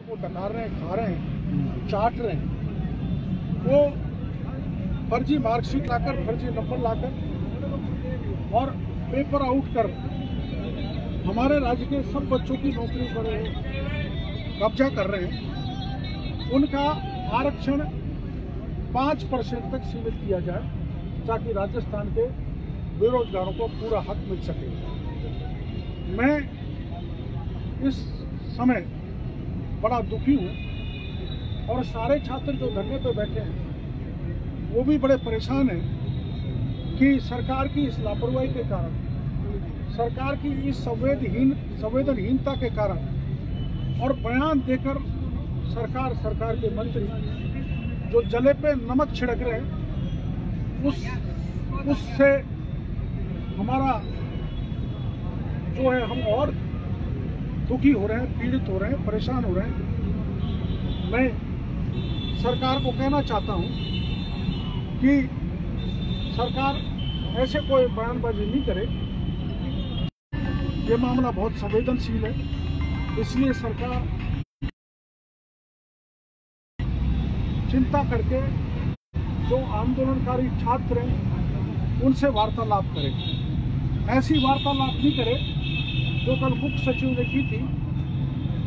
को डकार रहे हैं, खा रहे हैं, चाट रहे हैं, वो फर्जी मार्कशीट लाकर, फर्जी नंबर लाकर और पेपर आउट कर हमारे राज्य के सब बच्चों की नौकरी पर कब्जा कर रहे हैं। उनका आरक्षण 5% तक सीमित किया जाए ताकि राजस्थान के बेरोजगारों को पूरा हक मिल सके। मैं इस समय बड़ा दुखी हूँ और सारे छात्र जो धरने पर बैठे हैं वो भी बड़े परेशान हैं कि सरकार की इस लापरवाही के कारण, सरकार की इस संवेदनहीनता के कारण और बयान देकर सरकार के मंत्री जो जले पे नमक छिड़क रहे हैं, उससे हमारा जो है हम और दुखी हो रहे हैं, पीड़ित हो रहे हैं, परेशान हो रहे हैं। मैं सरकार को कहना चाहता हूं कि सरकार ऐसे कोई बयानबाजी नहीं करे। ये मामला बहुत संवेदनशील है, इसलिए सरकार चिंता करके जो आंदोलनकारी छात्र हैं उनसे वार्तालाप करें। ऐसी वार्तालाप नहीं करे जो कल मुख्य सचिव ने की थी,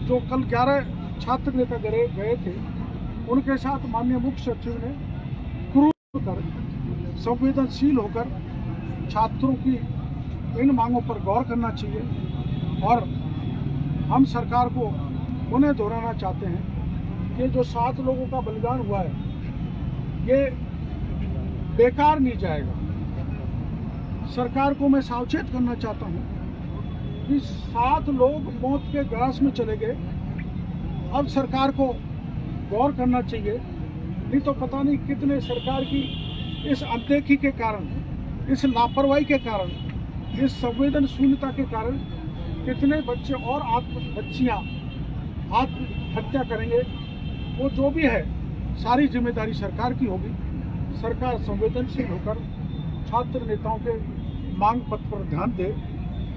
जो कल 11 छात्र नेता गए थे, उनके साथ माननीय मुख्य सचिव ने क्रूर कर संवेदनशील होकर छात्रों की इन मांगों पर गौर करना चाहिए। और हम सरकार को उन्हें दोहराना चाहते हैं कि जो 7 लोगों का बलिदान हुआ है ये बेकार नहीं जाएगा। सरकार को मैं सावचेत करना चाहता हूं कि 7 लोग मौत के ग्रास में चले गए। अब सरकार को गौर करना चाहिए, नहीं तो पता नहीं कितने सरकार की इस अनदेखी के कारण, इस लापरवाही के कारण, इस संवेदनशीलता के कारण कितने बच्चे और बच्चियां आत्महत्या करेंगे। वो जो भी है सारी जिम्मेदारी सरकार की होगी। सरकार संवेदनशील होकर छात्र नेताओं के मांग पत्र पर ध्यान दे।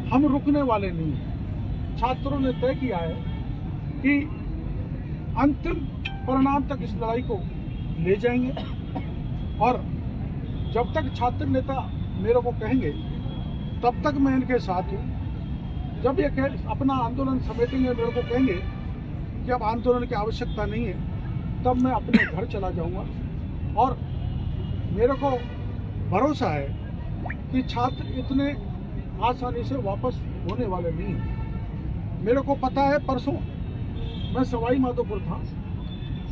हम रुकने वाले नहीं हैं। छात्रों ने तय किया है कि अंतिम परिणाम तक इस लड़ाई को ले जाएंगे और जब तक छात्र नेता मेरे को कहेंगे तब तक मैं इनके साथ हूँ। जब ये अपना आंदोलन समेटेंगे, मेरे को कहेंगे कि अब आंदोलन की आवश्यकता नहीं है, तब मैं अपने घर चला जाऊंगा। और मेरे को भरोसा है कि छात्र इतने आसानी से वापस होने वाले नहीं हैं। मेरे को पता है, परसों मैं सवाई माधोपुर था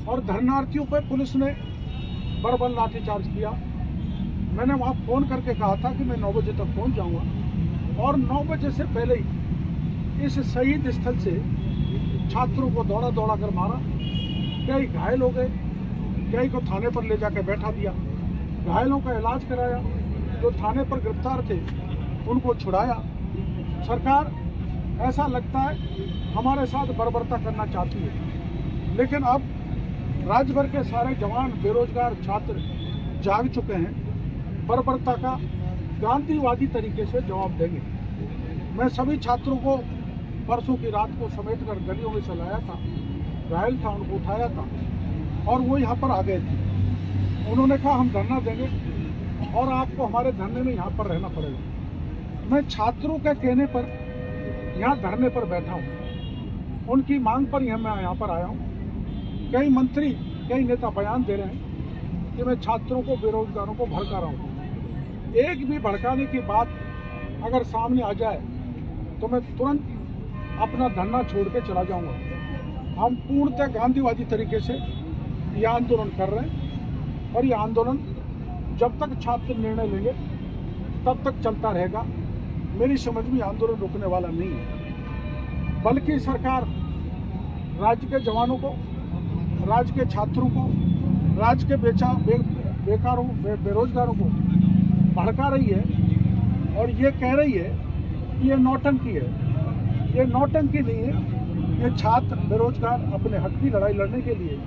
और धरनार्थियों पर पुलिस ने बर्बर लाठीचार्ज किया। मैंने वहां फोन करके कहा था कि मैं 9 बजे तक पहुंच जाऊंगा और 9 बजे से पहले ही इस शहीद स्थल से छात्रों को दौड़ा कर मारा। कई घायल हो गए, कई को थाने पर ले जाकर बैठा दिया, घायलों का इलाज कराया, जो थाने पर गिरफ्तार थे उनको छुड़ाया। सरकार ऐसा लगता है हमारे साथ बर्बरता करना चाहती है, लेकिन अब राज्य भर के सारे जवान, बेरोजगार छात्र जाग चुके हैं। बर्बरता का गांधीवादी तरीके से जवाब देंगे। मैं सभी छात्रों को परसों की रात को समेटकर गलियों में चलाया था, घायल था उनको उठाया था और वो यहाँ पर आ गए थे। उन्होंने कहा हम धरना देंगे और आपको हमारे धरने में यहाँ पर रहना पड़ेगा। मैं छात्रों के कहने पर यहाँ धरने पर बैठा हूँ, उनकी मांग पर मैं यहाँ पर आया हूँ। कई मंत्री, कई नेता बयान दे रहे हैं कि मैं छात्रों को, बेरोजगारों को भड़का रहा हूँ। एक भी भड़काने की बात अगर सामने आ जाए तो मैं तुरंत अपना धरना छोड़ के चला जाऊंगा। हम पूर्णतः गांधीवादी तरीके से यह आंदोलन कर रहे हैं और यह आंदोलन जब तक छात्र निर्णय लेंगे तब तक चलता रहेगा। मेरी समझ में आंदोलन रुकने वाला नहीं है, बल्कि सरकार राज्य के जवानों को, राज्य के छात्रों को, राज्य के बेकारों, बेरोजगारों को भड़का रही है और ये कह रही है कि ये नौटंकी है। ये नौटंकी नहीं है, ये छात्र बेरोजगार अपने हक की लड़ाई लड़ने के लिए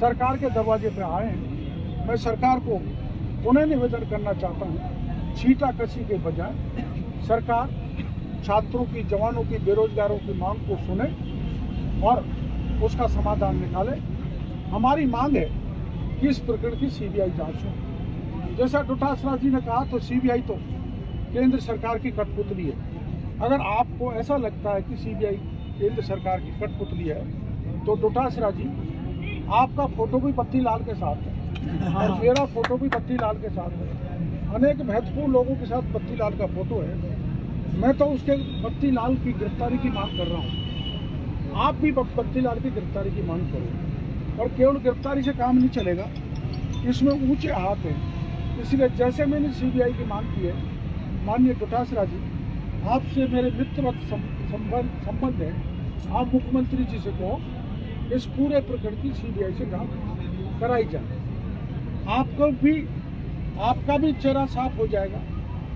सरकार के दरवाजे पे आए हैं। मैं सरकार को उन्हें निवेदन करना चाहता हूँ, छींटाकशी के बजाय सरकार छात्रों की, जवानों की, बेरोजगारों की मांग को सुने और उसका समाधान निकाले। हमारी मांग है कि इस प्रकरण की सीबीआई जांच हो। जैसा डोटासरा जी ने कहा, तो सीबीआई तो केंद्र सरकार की कठपुतली है। अगर आपको ऐसा लगता है कि सीबीआई केंद्र सरकार की कठपुतली है, तो डोटासरा जी, आपका फोटो भी बत्ती लाल के साथ है और मेरा फोटो भी बत्ती लाल के साथ है। अनेक महत्वपूर्ण लोगों के साथ बत्ती लाल का फोटो है। मैं तो उसके बत्ती लाल की गिरफ्तारी की मांग कर रहा हूँ। आप भी बत्ती लाल की गिरफ्तारी की मांग करो। और केवल गिरफ्तारी से काम नहीं चलेगा, इसमें ऊंचे हाथ हैं। इसलिए जैसे मैंने सीबीआई की मांग की है, माननीय डोटासरा जी, आपसे मेरे मित्रवत संबंध है। आप मुख्यमंत्री जी से कहो इस पूरे प्रकरण की सीबीआई से जांच कराई जाए। आपका भी चेहरा साफ हो जाएगा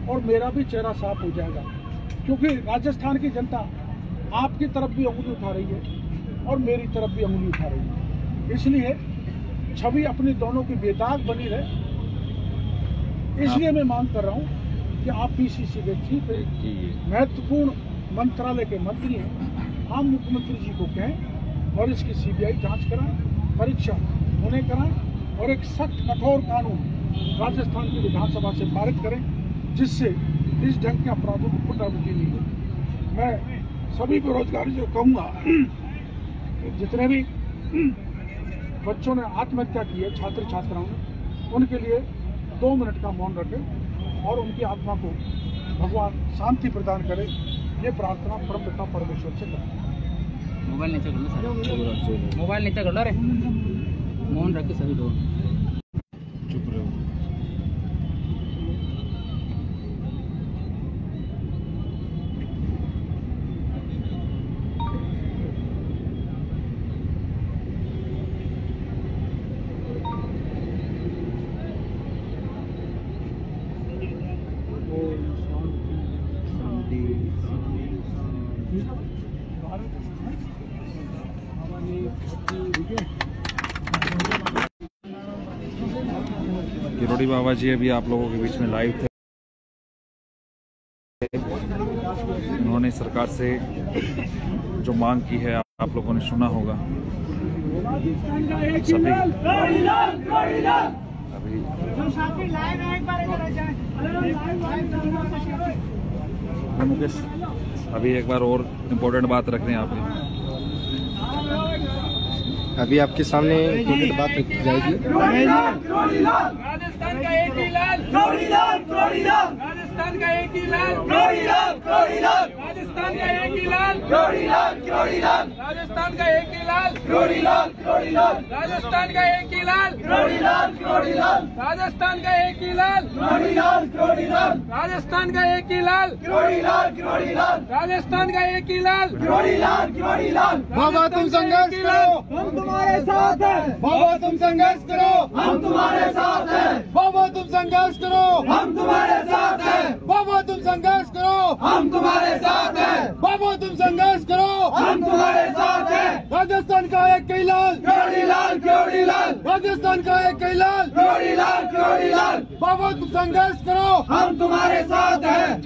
और मेरा भी चेहरा साफ हो जाएगा, क्योंकि राजस्थान की जनता आपकी तरफ भी उंगली उठा रही है और मेरी तरफ भी उंगली उठा रही है। इसलिए छवि अपनी दोनों की बेदाग बनी रहे। इसलिए मैं मांग कर रहा हूं कि आप पीसीसी के चीफ महत्वपूर्ण मंत्रालय के मंत्री हैं, हम मुख्यमंत्री जी को कहें और इसकी सीबीआई जांच कराएं, परीक्षा होने कराएं और एक सख्त कठोर कानून राजस्थान की विधानसभा से पारित करें, जिससे इस ढंग के अपराधों को पुनरावृत्ति नहीं हो। मैं सभी बेरोजगारी जो कहूँगा, जितने भी बच्चों ने आत्महत्या की है, छात्र छात्राओं ने, उनके लिए 2 मिनट का मौन रखें और उनकी आत्मा को भगवान शांति प्रदान करे। ये प्रार्थना परमपिता परमेश्वर से करें। मोबाइल नीचे कर लो सर, मोबाइल नीचे कर लो रे, मौन रखे सभी लोग, चुप रहो। किरोड़ी बाबा जी अभी आप लोगों के बीच में लाइव थे। उन्होंने सरकार से जो मांग की है आप लोगों ने सुना होगा। सभी अभी मुकेश अभी एक बार और इम्पोर्टेंट बात रख रहे हैं आप। अभी आपके सामने इम्पोर्टेंट बात रखी जाएगी। राजस्थान का एक ही लाल, राजस्थान का एक ही लाल, राजस्थान का एक ही लाल, राजस्थान का एक ही लाल, राजस्थान का एक ही लाल, राजस्थान का एक ही लाल, राजस्थान का एक ही लाल, राजस्थान का एक ही लाल। बाबा तुम संघर्ष करो, हम तुम्हारे साथ हैं। बाबा तुम संघर्ष करो, हम तुम्हारे साथ हैं। बाबा तुम संघर्ष करो, हम तुम्हारे साथ हैं। बाबा तुम संघर्ष करो, हम तुम्हारे साथ हैं। बाबा तुम संघर्ष करो, हम तुम्हारे साथ हैं। राजस्थान का एक ही लाल, राजस्थान का एक ही लाल, बाबा तुम संघर्ष करो, हम तुम्हारे साथ हैं।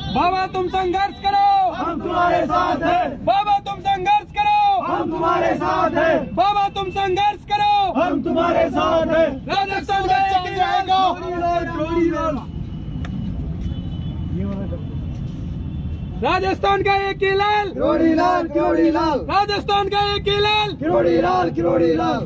बाबा तुम संघर्ष करो, हम तुम्हारे साथ हैं। बाबा तुम संघर्ष करो, हम तुम्हारे साथ हैं। बाबा तुम संघर्ष करो, हम तुम्हारे साथ हैं। राजस्थान का एक ही लाल, राजस्थान का एक ही लाल,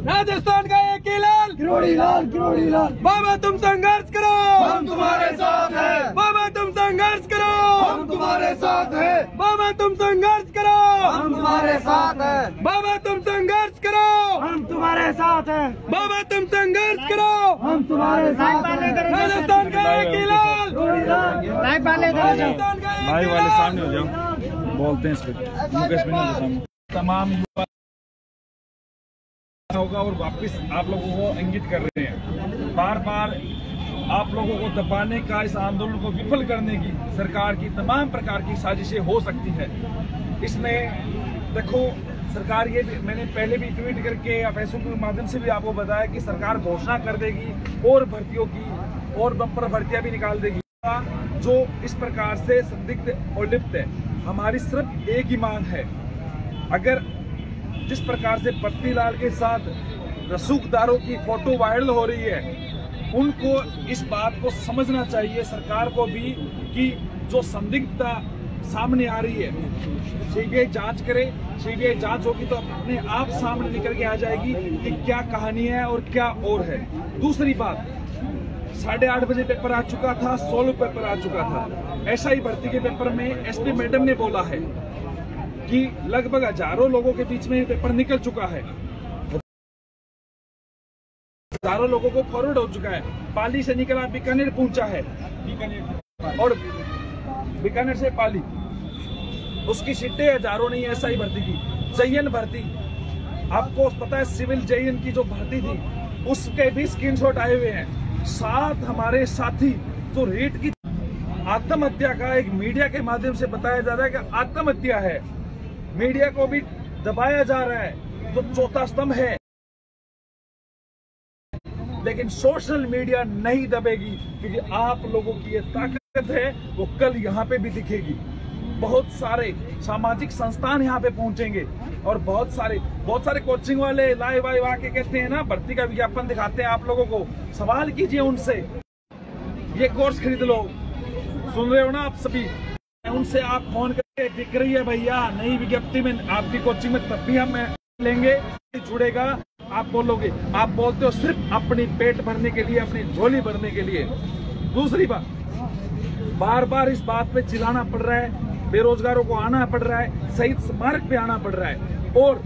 राजस्थान का एक ही लाल, राजस्थान का एक ही लाल। बाबा तुम संघर्ष करो, हम तुम्हारे साथ हैं। बाबा तुम संघर्ष करो, हम तुम्हारे साथ हैं। बाबा तुम संघर्ष करो, हम तुम्हारे साथ हैं। बाबा तुम संघर्ष करो, हम तुम्हारे साथ हैं। बाबा तुम संघर्ष करो, हम तुम्हारे साथ हैं। राजस्थान का एक ही लाल, राजस्थान का एक भाई ही वाले लाल। सामने हो जाओ, बोलते हैं इस पे मुकेश भाई के सामने। तमाम युवा होगा और वापस आप लोगों को इंगित कर रहे हैं। बार बार आप लोगों को दबाने का, इस आंदोलन को विफल करने की सरकार की तमाम प्रकार की साजिशें हो सकती है। इसमें देखो सरकार ये मैंने पहले भी ट्वीट करके या फेसबुक के माध्यम से भी आपको बताया कि सरकार घोषणा कर देगी और भर्तियों की और बम्पर भर्तियां भी निकाल देगी। जो इस प्रकार से संदिग्ध और लिप्त है, हमारी सिर्फ एक ही मांग है अगर जिस प्रकार से पत्ती लाल के साथ रसूखदारों की फोटो वायरल हो रही है, उनको इस बात को समझना चाहिए सरकार को भी कि जो संदिग्धता सामने आ रही है सीबीआई जांच करे। सीबीआई जांच होगी तो अपने आप सामने निकल के आ जाएगी कि क्या कहानी है और क्या और है। दूसरी बात, 8:30 बजे पेपर आ चुका था, 16 पेपर आ चुका था। एसआई भर्ती के पेपर में एसपी मैडम ने बोला है कि लगभग हजारों लोगों के बीच में ये पेपर निकल चुका है, हजारों लोगों को फॉरवर्ड हो चुका है। पाली से निकला बीकानेर पहुंचा है, और बीकानेर से पाली, उसकी सीटें हजारों नहीं। एसआई भर्ती की जयन भर्ती, आपको पता है सिविल जयन की जो भर्ती थी उसके भी स्क्रीनशॉट आए हुए हैं। 7 हमारे साथी जो रेट की आत्महत्या का एक मीडिया के माध्यम से बताया जा रहा है कि आत्महत्या है, मीडिया को भी दबाया जा रहा है जो चौथा स्तंभ है, लेकिन सोशल मीडिया नहीं दबेगी क्योंकि आप लोगों की ये ताकत है वो कल यहाँ पे भी दिखेगी। बहुत सारे सामाजिक संस्थान यहाँ पे पहुंचेंगे और बहुत सारे कोचिंग वाले लाइव आके कहते हैं ना, भर्ती का विज्ञापन दिखाते हैं आप लोगों को। सवाल कीजिए उनसे, ये कोर्स खरीद लो, सुन रहे हो ना आप सभी, उनसे आप फोन करके दिख रही है भैया नई विज्ञप्ति में आपकी कोचिंग में, तब भी हम लेंगे, जुड़ेगा। आप बोलोगे, आप बोलते हो सिर्फ अपनी पेट भरने के लिए, अपनी झोली भरने के लिए। दूसरी बात, बार बार इस बात पे चिल्लाना पड़ रहा है, बेरोजगारों को आना पड़ रहा है, शहीद स्मारक पे आना पड़ रहा है, और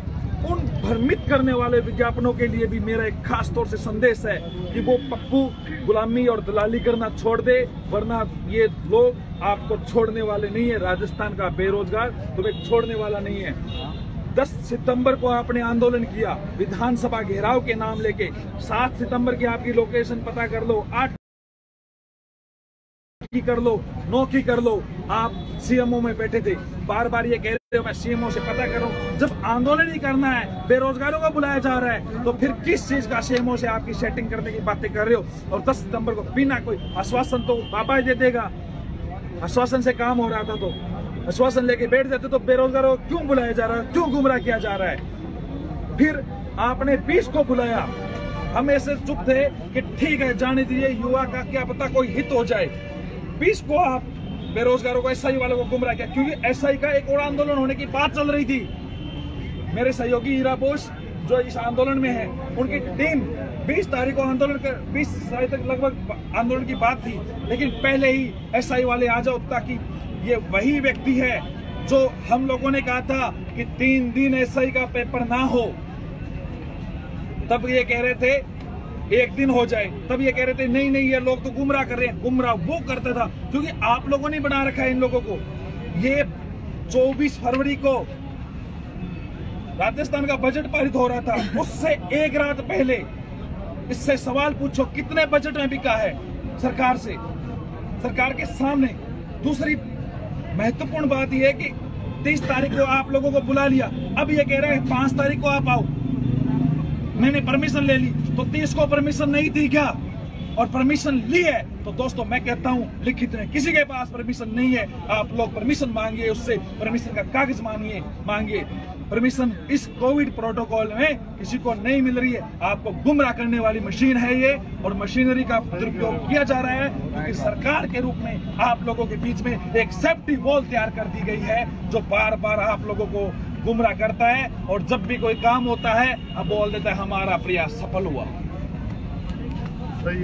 उन भ्रमित करने वाले विज्ञापनों के लिए भी मेरा एक खास तौर से संदेश है कि वो पप्पू गुलामी और दलाली करना छोड़ दे, वरना ये लोग आपको छोड़ने वाले नहीं है। राजस्थान का बेरोजगार तुम्हें छोड़ने वाला नहीं है। 10 सितंबर को आपने आंदोलन किया विधानसभा घेराव के नाम लेके, 7 सितंबर की आपकी लोकेशन पता कर लो, 8 की कर लो, 9 की कर लो, आप सीएमओ में बैठे थे। बार बार ये कह रहे हो मैं सीएमओ से पता करूं। जब आंदोलन ही करना है, बेरोजगारों को बुलाया जा रहा है, तो फिर किस चीज का सीएमओ से आपकी सेटिंग करने की बातें कर रहे हो। और 10 सितंबर को बिना कोई आश्वासन तो बाबा दे देगा, आश्वासन से काम हो रहा था तो आश्वासन लेके बैठ जाते, तो बेरोजगारों को क्यों बुलाया जा रहा है, क्यों गुमराह किया जा रहा है। फिर आपने 20 को बुलाया, हम ऐसे चुप थे कि ठीक है जाने दीजिए, युवा का क्या पता कोई हित हो जाए। 20 को आप बेरोजगारों को, एसआई वालों को गुमराह किया, क्योंकि एसआई का एक और आंदोलन होने की बात चल रही थी। मेरे सहयोगी हीरा बोस जो इस आंदोलन में है, उनकी टीम 20 तारीख को आंदोलन कर, 20 तारीख तक लगभग आंदोलन की बात थी, लेकिन पहले ही एसआई वाले आ जाओ, ताकि ये वही व्यक्ति है जो हम लोगों ने कहा था कि 3 दिन एसआई का पेपर ना हो, तब ये कह रहे थे 1 दिन हो जाए, तब ये कह रहे थे नहीं नहीं ये लोग तो गुमराह कर रहे हैं। गुमराह वो करता था क्योंकि आप लोगों ने बना रखा है इन लोगों को। ये 24 फरवरी को राजस्थान का बजट पारित हो रहा था, उससे 1 रात पहले इससे सवाल पूछो कितने बजट में बिका है सरकार से, सरकार के सामने। दूसरी महत्वपूर्ण बात यह है कि 23 तारीख को आप लोगों को बुला लिया, अब ये कह रहे हैं 5 तारीख को आप आओ। मैंने परमिशन ले ली, तो 30 को परमिशन नहीं थी क्या? और परमिशन ली है तो दोस्तों मैं कहता हूं लिखित में किसी के पास परमिशन नहीं है, आप लोग परमिशन मांगिए, उससे परमिशन का कागज मांगिए। परमिशन इस कोविड प्रोटोकॉल में किसी को नहीं मिल रही है। आपको गुमराह करने वाली मशीन है ये, और मशीनरी का दुरुपयोग किया जा रहा है क्योंकि सरकार के रूप में आप लोगों के बीच में एक सेफ्टी वॉल तैयार कर दी गई है जो बार बार आप लोगों को गुमराह करता है, और जब भी कोई काम होता है अब बोल देता है हमारा प्रयास सफल हुआ।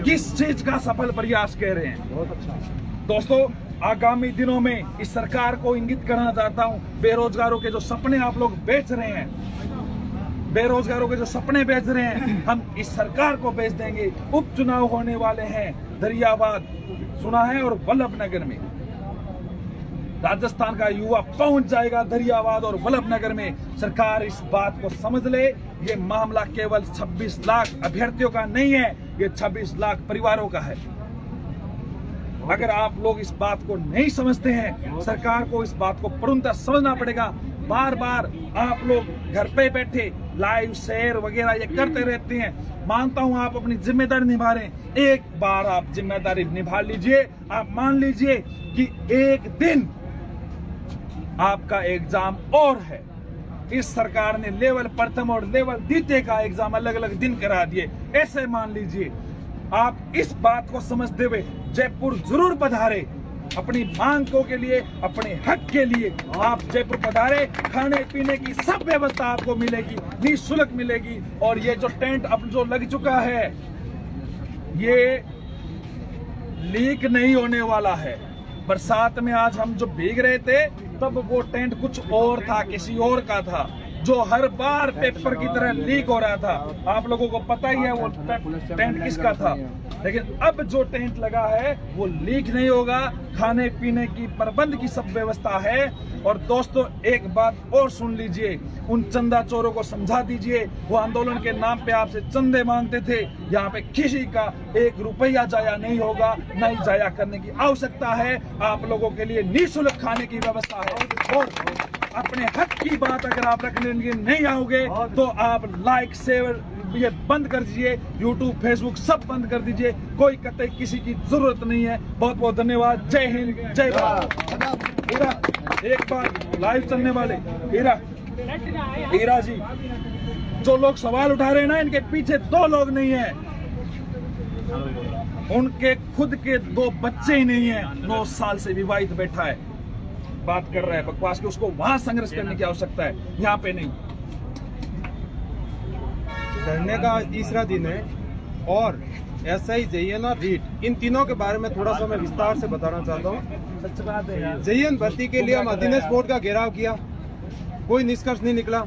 किस चीज का सफल प्रयास कह रहे हैं? बहुत अच्छा दोस्तों, आगामी दिनों में इस सरकार को इंगित करना चाहता हूं, बेरोजगारों के जो सपने आप लोग बेच रहे हैं, बेरोजगारों के जो सपने बेच रहे हैं, हम इस सरकार को बेच देंगे। उपचुनाव होने वाले हैं दरियाबाद सुना है और वल्लभनगर में। राजस्थान का युवा पहुंच जाएगा दरियाबाद और वल्लभनगर में। सरकार इस बात को समझ ले, ये मामला केवल 26 लाख अभ्यर्थियों का नहीं है, ये 26 लाख परिवारों का है। अगर आप लोग इस बात को नहीं समझते हैं, सरकार को इस बात को पूर्णतः समझना पड़ेगा। बार बार आप लोग घर पे बैठे लाइव शेयर वगैरह ये करते रहते हैं, मानता हूं आप अपनी जिम्मेदारी निभा रहे हैं। एक बार आप जिम्मेदारी निभा लीजिए, आप मान लीजिए कि एक दिन आपका एग्जाम और है, इस सरकार ने लेवल प्रथम और लेवल द्वितीय का एग्जाम अलग अलग दिन करा दिए। ऐसे मान लीजिए आप इस बात को समझते हुए जयपुर जरूर पधारे, अपनी मांगों के लिए, अपने हक के लिए आप जयपुर पधारे। खाने पीने की सब व्यवस्था आपको मिलेगी, निःशुल्क मिलेगी। और ये जो टेंट अब जो लग चुका है ये लीक नहीं होने वाला है। बरसात में आज हम जो भीग रहे थे तब वो टेंट कुछ और था, किसी और का था, जो हर बार पेपर की तरह लीक हो रहा था। आप लोगों को पता ही है वो टेंट किसका था। लेकिन अब जो टेंट लगा है वो लीक नहीं होगा। खाने पीने की प्रबंध की सब व्यवस्था है। और दोस्तों एक बात और सुन लीजिए, उन चंदा चोरों को समझा दीजिए, वो आंदोलन के नाम पे आपसे चंदे मांगते थे। यहाँ पे किसी का 1 रुपया जाया नहीं होगा, नहीं जाया करने की आवश्यकता है। आप लोगों के लिए निःशुल्क खाने की व्यवस्था है। और अपने हक की बात अगर आप रखने नहीं आओगे तो आप लाइक शेयर ये बंद कर दीजिए, यूट्यूब फेसबुक सब बंद कर दीजिए। कोई कतई किसी की जरूरत नहीं है। बहुत बहुत धन्यवाद। जय हिंद, जय भारत। हीरा एक बार लाइव चलने वाले हीरा जी, जो लोग सवाल उठा रहे हैं ना, इनके पीछे 2 लोग नहीं है, उनके खुद के 2 बच्चे ही नहीं है। 9 साल से विवाहित बैठा है, बात कर रहा है बकवास की। उसको वहां संघर्ष करने की आवश्यकता है, यहाँ पे नहीं। धरने का आज 3रा दिन है और एसआई, जेएन और रीट, इन तीनों के बारे में थोड़ा सा मैं विस्तार से बताना चाहता हूँ। सच बात है यार। जेएन भर्ती के लिए हम अधीनस्थ बोर्ड का घेराव किया, कोई निष्कर्ष नहीं निकला।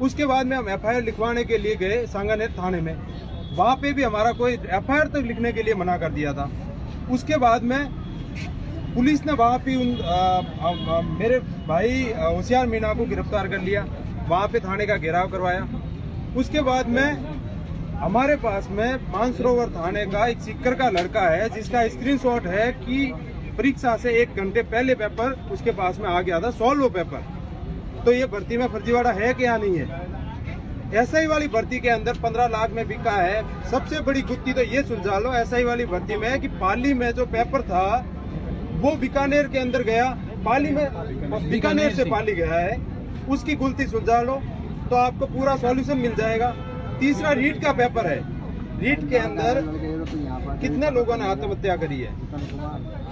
उसके बाद में हम एफआईआर लिखवाने के लिए गए सांगानेर थाने में, वहाँ पे भी हमारा कोई एफआईआर तक लिखने के लिए मना कर दिया था। उसके बाद में पुलिस ने वहाँ पे मेरे भाई होशियार मीणा को गिरफ्तार कर लिया, वहाँ पे थाने का घेराव करवाया। उसके बाद में हमारे पास में मानसरोवर थाने का एक सीकर का लड़का है जिसका स्क्रीनशॉट है कि परीक्षा से 1 घंटे पहले पेपर उसके पास में आ गया था, सॉल्व पेपर। तो ये भर्ती में फर्जीवाड़ा है कि या नहीं है। एसआई वाली भर्ती के अंदर 15 लाख में बिका है। सबसे बड़ी गुत्थी तो ये सुलझा लो एसआई वाली भर्ती में कि पाली में जो पेपर था वो बीकानेर के अंदर गया, पाली में बीकानेर से पाली गया है, उसकी गुत्थी सुलझा लो तो आपको पूरा सॉल्यूशन मिल जाएगा। तीसरा रीट का पेपर है, रीट के अंदर कितने लोगों ने आत्महत्या करी है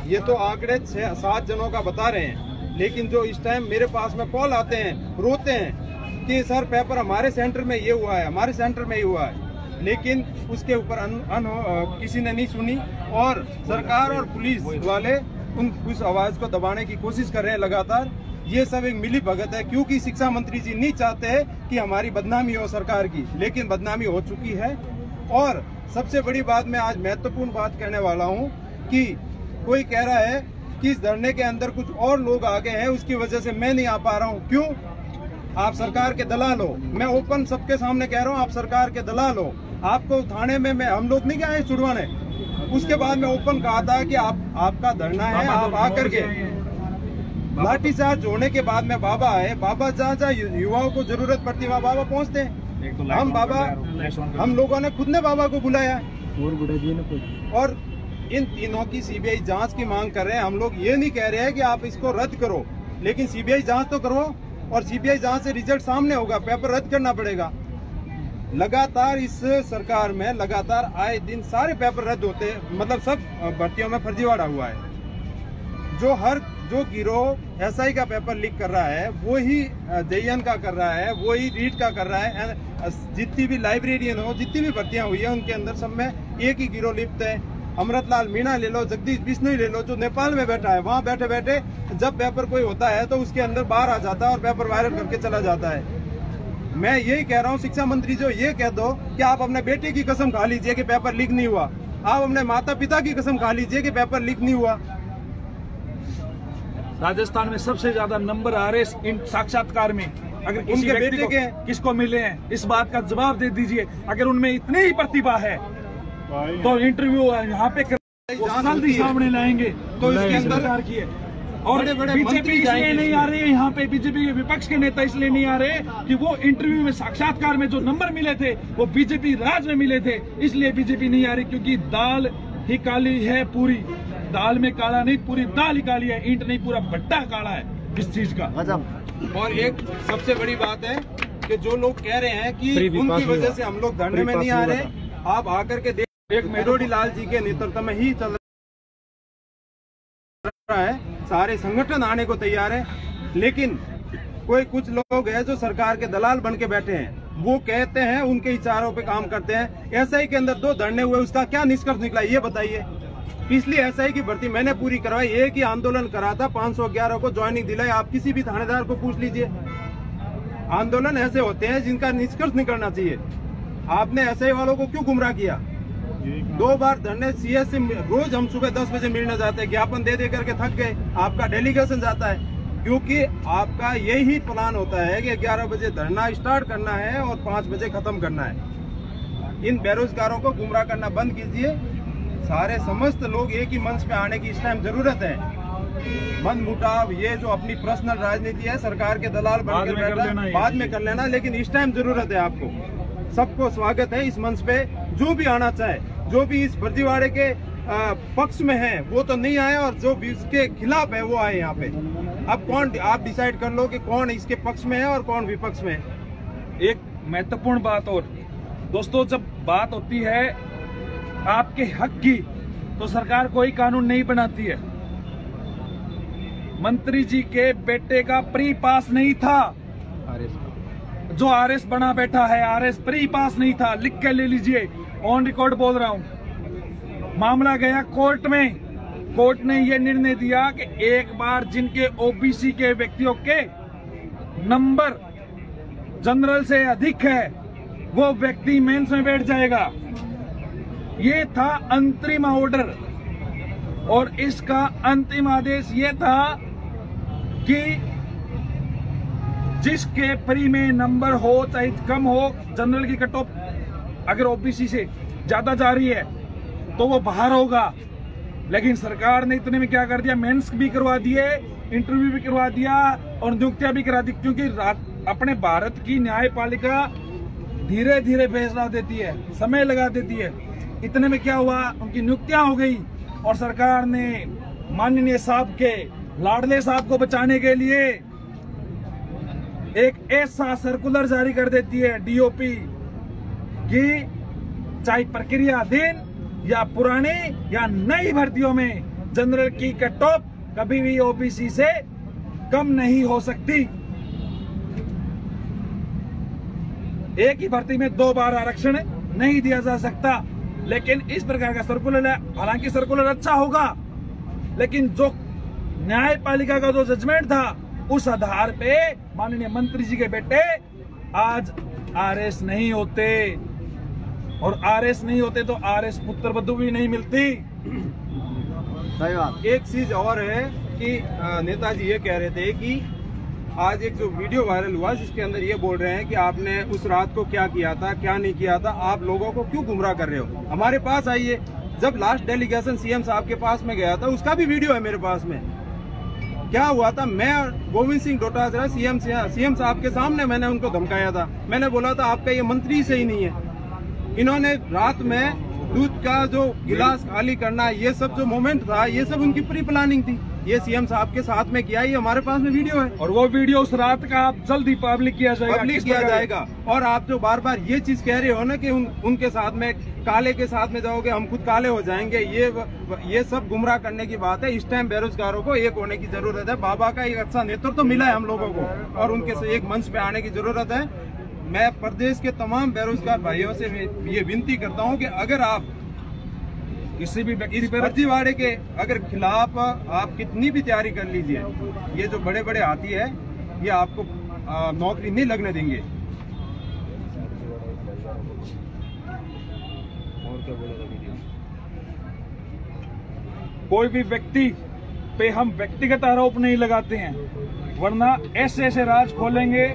ये तो आंकड़े 6-7 जनों का बता रहे हैं। लेकिन जो इस टाइम मेरे पास में कॉल आते हैं, रोते हैं कि सर पेपर हमारे सेंटर में ये हुआ है, हमारे सेंटर में ये हुआ है, लेकिन उसके ऊपर किसी ने नहीं सुनी। और सरकार और पुलिस वाले उस आवाज को दबाने की कोशिश कर रहे हैं लगातार। ये सब एक मिली भगत है, क्योंकि शिक्षा मंत्री जी नहीं चाहते कि हमारी बदनामी हो सरकार की, लेकिन बदनामी हो चुकी है। और सबसे बड़ी बात, मैं आज महत्वपूर्ण बात कहने वाला हूँ कि कोई कह रहा है कि इस धरने के अंदर कुछ और लोग आ गए हैं, उसकी वजह से मैं नहीं आ पा रहा हूँ। क्यों? आप सरकार के दलाल हो, मैं ओपन सबके सामने कह रहा हूँ, आप सरकार के दलाल हो। आपको थाने में हम लोग नहीं गए छुड़वाने। उसके बाद में ओपन कहा था कि आपका धरना है, आप आकर के लाठीचार्ज होने के बाद में बाबा आए, बाबा जहाँ युवाओं को जरूरत पड़ती है वहाँ बाबा पहुँचते हैं। हम लोगों ने खुद ने बाबा को बुलाया और इन तीनों की सीबीआई जांच की मांग कर रहे हैं। हम लोग ये नहीं कह रहे हैं कि आप इसको रद्द करो, लेकिन सीबीआई जांच तो करो, और सीबीआई जांच से रिजल्ट सामने होगा, पेपर रद्द करना पड़ेगा। लगातार इस सरकार में लगातार आए दिन सारे पेपर रद्द होते हैं, मतलब सब भर्तियों में फर्जीवाड़ा हुआ है। जो गिरोह एसआई का पेपर लीक कर रहा है वो ही जेईएन का कर रहा है, वो ही रीट का कर रहा है। जितनी भी लाइब्रेरियन हो, जितनी भी भर्तियां हुई है उनके अंदर सब में एक ही गिरोह लिप्त है। अमृतलाल मीणा ले लो, जगदीश बिश्नोई ले लो, जो नेपाल में बैठा है, वहाँ बैठे बैठे जब पेपर कोई होता है तो उसके अंदर बाहर आ जाता है और पेपर वायरल करके चला जाता है। मैं यही कह रहा हूँ, शिक्षा मंत्री जो ये कह दो कि आप अपने बेटे की कसम खा लीजिए कि पेपर लीक नहीं हुआ, आप अपने माता पिता की कसम खा लीजिए कि पेपर लीक नहीं हुआ। राजस्थान में सबसे ज्यादा नंबर आ रहे इन साक्षात्कार में, अगर किसी उनके व्यक्ति बेटे को किसको मिले हैं इस बात का जवाब दे दीजिए। अगर उनमें इतनी ही प्रतिभा है तो इंटरव्यू यहाँ पे जल्दी सामने लाएंगे। तो इसके अंदर की है। और बीजेपी इसलिए नहीं आ रही है यहाँ पे, बीजेपी के विपक्ष के नेता इसलिए नहीं आ रहे कि वो इंटरव्यू में साक्षात्कार में जो नंबर मिले थे वो बीजेपी राज में मिले थे, इसलिए बीजेपी नहीं आ रही। क्योंकि दाल ही काली है पूरी, दाल में काला नहीं, पूरी दाल ही काली है, ईंट नहीं पूरा भट्टा काला है। किस चीज का। और एक सबसे बड़ी बात है कि जो लोग कह रहे हैं कि उनकी वजह से हम लोग धरने में नहीं आ रहे, आप आकर के देख, एक किरोड़ी लाल जी के नेतृत्व में ही चल रहा है, सारे संगठन आने को तैयार है, लेकिन कोई कुछ लोग हैं जो सरकार के दलाल बन के बैठे हैं, वो कहते हैं उनके इशारों पे काम करते हैं। एसआई के अंदर 2 धरने हुए, उसका क्या निष्कर्ष निकला ये बताइए। पिछली एसआई की भर्ती मैंने पूरी करवाई, एक ही आंदोलन करा था, 511 को ज्वाइनिंग दिलाई। आप किसी भी थानेदार को पूछ लीजिए, आंदोलन ऐसे होते हैं जिनका निष्कर्ष निकलना चाहिए। आपने एसआई वालों को क्यों गुमराह किया? 2 बार धरने सीएस से रोज हम सुबह 10 बजे मिलने जाते हैं, ज्ञापन दे करके थक गए। आपका डेलीगेशन जाता है क्योंकि आपका यही प्लान होता है कि 11 बजे धरना स्टार्ट करना है और 5 बजे खत्म करना है। इन बेरोजगारों को गुमराह करना बंद कीजिए। सारे समस्त लोग एक ही मंच पे आने की इस टाइम जरूरत है। मन मुटाव ये जो अपनी पर्सनल राजनीति है, सरकार के दलाल बनकर बैठना बाद में कर लेना, लेकिन इस टाइम जरूरत है आपको। सबको स्वागत है इस मंच पे, जो भी आना चाहे, जो भी इस फर्जीवाड़े के पक्ष में है वो तो नहीं आए, और जो भी इसके खिलाफ है वो आए यहाँ पे। अब कौन, आप डिसाइड कर लो कि कौन इसके पक्ष में है और कौन विपक्ष में है। एक महत्वपूर्ण बात और दोस्तों, जब बात होती है आपके हक की तो सरकार कोई कानून नहीं बनाती है। मंत्री जी के बेटे का प्री पास नहीं था, जो आरएस बना बैठा है, आरएस प्री पास नहीं था, लिख के ले लीजिए, ऑन रिकॉर्ड बोल रहा हूं। मामला गया कोर्ट में, कोर्ट ने यह निर्णय दिया कि एक बार जिनके ओबीसी के व्यक्तियों के नंबर जनरल से अधिक है वो व्यक्ति मेंस में बैठ जाएगा। ये था अंतरिम ऑर्डर, और इसका अंतिम आदेश ये था कि जिसके प्री में नंबर हो चाहे कम हो, जनरल की कट ऑफ अगर ओबीसी से ज्यादा जा रही है तो वो बाहर होगा। लेकिन सरकार ने इतने में क्या कर दिया, मेंस भी करवा दिए, इंटरव्यू भी करवा दिया और नियुक्तियां भी करा दी, क्योंकि अपने भारत की न्यायपालिका धीरे धीरे फैसला देती है, समय लगा देती है। इतने में क्या हुआ, उनकी नियुक्तियां हो गई और सरकार ने माननीय साहब के लाडले साहब को बचाने के लिए एक ऐसा सर्कुलर जारी कर देती है डीओपी कि चाहे प्रक्रियाधीन या पुरानी या नई भर्तियों में जनरल की कट ऑफ कभी भी ओबीसी से कम नहीं हो सकती। एक ही भर्ती में 2 बार आरक्षण नहीं दिया जा सकता। लेकिन इस प्रकार का सर्कुलर है, हालांकि सर्कुलर अच्छा होगा, लेकिन जो न्यायपालिका का जो जजमेंट था उस आधार पे माननीय मंत्री जी के बेटे आज आरएस नहीं होते, और आरएस नहीं होते तो आरएस पुत्र वधू भी नहीं मिलती। सही बात। एक चीज और है कि नेताजी ये कह रहे थे कि आज एक जो वीडियो वायरल हुआ जिसके अंदर ये बोल रहे हैं कि आपने उस रात को क्या किया था, क्या नहीं किया था, आप लोगों को क्यों गुमराह कर रहे हो। हमारे पास आइए, जब लास्ट डेलीगेशन सीएम साहब के पास में गया था उसका भी वीडियो है मेरे पास में। क्या हुआ था, मैं गोविंद सिंह डोटासरा सीएम साहब के सामने मैंने उनको धमकाया था। मैंने बोला था आपका ये मंत्री सही नहीं है। इन्होंने रात में दूध का जो गिलास खाली करना, ये सब जो मोमेंट था, ये सब उनकी प्री प्लानिंग थी। ये सीएम साहब के साथ में किया, ये हमारे पास में वीडियो है, और वो वीडियो उस रात का आप जल्दी पब्लिक किया जाएगा। और आप जो बार बार ये चीज कह रहे हो ना कि उनके साथ में काले के साथ में जाओगे, हम खुद काले हो जाएंगे, ये सब गुमराह करने की बात है। इस टाइम बेरोजगारों को एक होने की जरूरत है। बाबा का एक अच्छा नेतृत्व तो मिला है हम लोगों को, और उनके से एक मंच पे आने की जरूरत है। मैं प्रदेश के तमाम बेरोजगार भाइयों से ये विनती करता हूँ कि अगर आप किसी भी इस फर्जीवाड़े के अगर खिलाफ आप कितनी भी तैयारी कर लीजिए, ये जो बड़े बड़े हाथी है ये आपको नौकरी नहीं लगने देंगे। कोई भी व्यक्ति पे हम व्यक्तिगत आरोप नहीं लगाते हैं, वरना ऐसे ऐसे राज खोलेंगे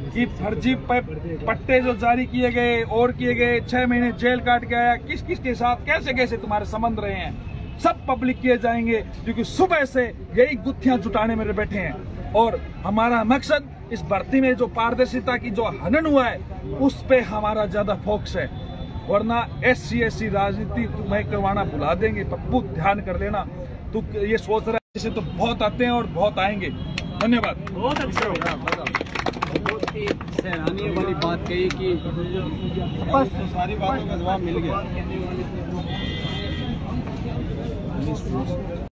कि फर्जी पट्टे जो जारी किए गए और किए गए, 6 महीने जेल काट के आया, किस किस के साथ कैसे कैसे तुम्हारे संबंध रहे हैं, सब पब्लिक किए जाएंगे। क्योंकि सुबह से यही गुत्थियां जुटाने में बैठे हैं, और हमारा मकसद इस भर्ती में जो पारदर्शिता की जो हनन हुआ है उस पे हमारा ज्यादा फोकस है। वरना SC राजनीति तुम्हें करवाना भुला देंगे। पप्पू ध्यान कर लेना, तू ये सोच रहा है जैसे तो बहुत आते हैं और बहुत आएंगे। धन्यवाद। बहुत ही सराहनीय वाली बात कही कि सारी बातों का जवाब मिल गया।